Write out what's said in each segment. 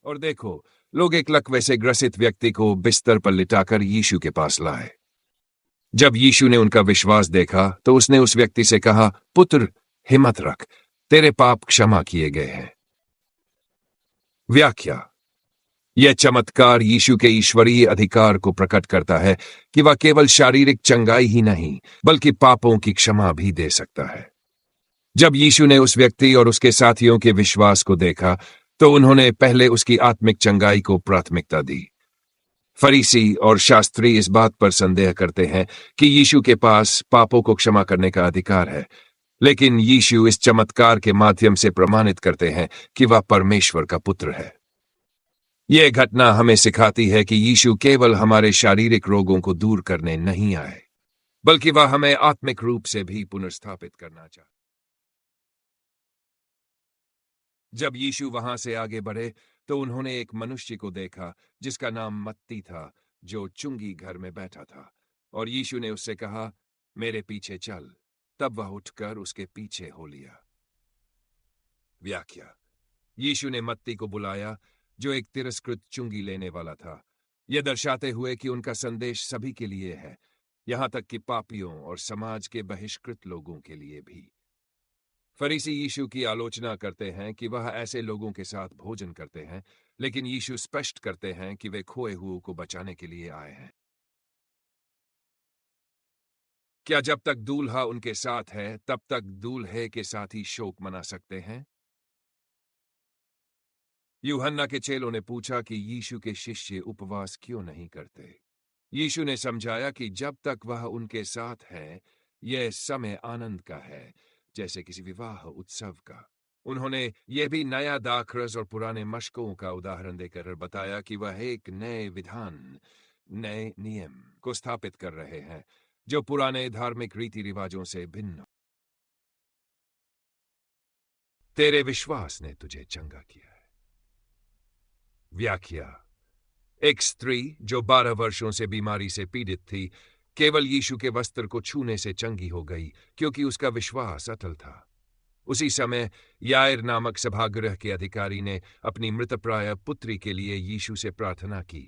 और देखो, लोग एक लकवे से ग्रसित व्यक्ति को बिस्तर पर लिटाकर यीशु के पास लाए। जब यीशु ने उनका विश्वास देखा तो उसने उस व्यक्ति से कहा, पुत्र, हिम्मत रख, तेरे पाप क्षमा किए गए हैं। व्याख्या। यह चमत्कार यीशु के ईश्वरीय अधिकार को प्रकट करता है कि वह केवल शारीरिक चंगाई ही नहीं बल्कि पापों की क्षमा भी दे सकता है। जब यीशु ने उस व्यक्ति और उसके साथियों के विश्वास को देखा तो उन्होंने पहले उसकी आत्मिक चंगाई को प्राथमिकता दी। फरीसी और शास्त्री इस बात पर संदेह करते हैं कि यीशु के पास पापों को क्षमा करने का अधिकार है, लेकिन यीशु इस चमत्कार के माध्यम से प्रमाणित करते हैं कि वह परमेश्वर का पुत्र है। यह घटना हमें सिखाती है कि यीशु केवल हमारे शारीरिक रोगों को दूर करने नहीं आए, बल्कि वह हमें आत्मिक रूप से भी पुनर्स्थापित करना चाहते। जब यीशु वहां से आगे बढ़े तो उन्होंने एक मनुष्य को देखा जिसका नाम मत्ती था, जो चुंगी घर में बैठा था, और यीशु ने उससे कहा, मेरे पीछे चल। तब वह उठकर उसके पीछे हो लिया। व्याख्या। यीशु ने मत्ती को बुलाया, जो एक तिरस्कृत चुंगी लेने वाला था, यह दर्शाते हुए कि उनका संदेश सभी के लिए है, यहां तक कि पापियों और समाज के बहिष्कृत लोगों के लिए भी। फरीसी यीशु की आलोचना करते हैं कि वह ऐसे लोगों के साथ भोजन करते हैं, लेकिन यीशु स्पष्ट करते हैं कि वे खोए हुओं को बचाने के लिए आए हैं। क्या जब तक दूल्हा उनके साथ है तब तक दूल्हे के साथ ही शोक मना सकते हैं? यूहन्ना के चेलों ने पूछा कि यीशु के शिष्य उपवास क्यों नहीं करते। यीशु ने समझाया कि जब तक वह उनके साथ है, यह समय आनंद का है, जैसे किसी विवाह उत्सव का। उन्होंने यह भी नया दाखरस और पुराने मशकों का उदाहरण देकर बताया कि वह एक नए विधान, नए नियम को स्थापित कर रहे हैं, जो पुराने धार्मिक रीति रिवाजों से भिन्न। तेरे विश्वास ने तुझे चंगा किया है। व्याख्या। एक स्त्री जो 12 वर्षों से बीमारी से पीड़ित थी, केवल यीशु के वस्त्र को छूने से चंगी हो गई, क्योंकि उसका विश्वास अटल था। उसी समय यायर नामक सभागृह के अधिकारी ने अपनी मृतप्राय पुत्री के लिए यीशु से प्रार्थना की।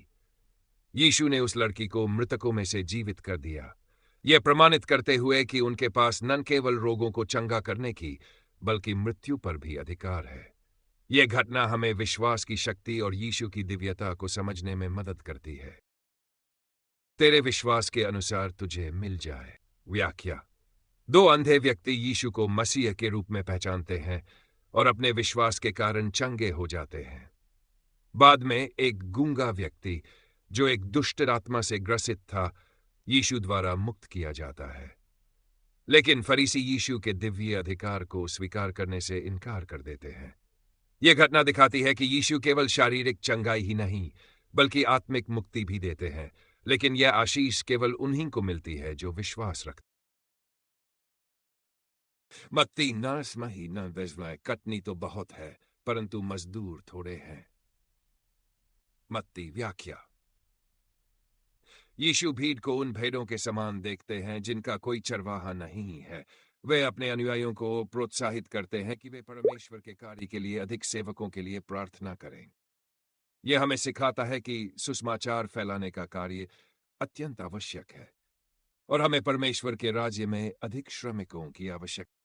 यीशु ने उस लड़की को मृतकों में से जीवित कर दिया, यह प्रमाणित करते हुए कि उनके पास न केवल रोगों को चंगा करने की बल्कि मृत्यु पर भी अधिकार है। यह घटना हमें विश्वास की शक्ति और यीशु की दिव्यता को समझने में मदद करती है। तेरे विश्वास के अनुसार तुझे मिल जाए। व्याख्या। 2 अंधे व्यक्ति यीशु को मसीह के रूप में पहचानते हैं और अपने विश्वास के कारण चंगे हो जाते हैं। बाद में एक गूंगा व्यक्ति, जो एक दुष्ट आत्मा से ग्रसित था, यीशु द्वारा मुक्त किया जाता है। लेकिन फरीसी यीशु के दिव्य अधिकार को स्वीकार करने से इनकार कर देते हैं। यह घटना दिखाती है कि यीशु केवल शारीरिक चंगाई ही नहीं बल्कि आत्मिक मुक्ति भी देते हैं, लेकिन यह आशीष केवल उन्हीं को मिलती है जो विश्वास रखते। मत्ती 9 महीना वेजलाए, कटनी तो बहुत है परंतु मजदूर थोड़े हैं। मत्ती। व्याख्या। यीशु भीड़ को उन भेड़ों के समान देखते हैं जिनका कोई चरवाहा नहीं है। वे अपने अनुयायियों को प्रोत्साहित करते हैं कि वे परमेश्वर के कार्य के लिए अधिक सेवकों के लिए प्रार्थना करें। यह हमें सिखाता है कि सुसमाचार फैलाने का कार्य अत्यंत आवश्यक है और हमें परमेश्वर के राज्य में अधिक श्रमिकों की आवश्यकता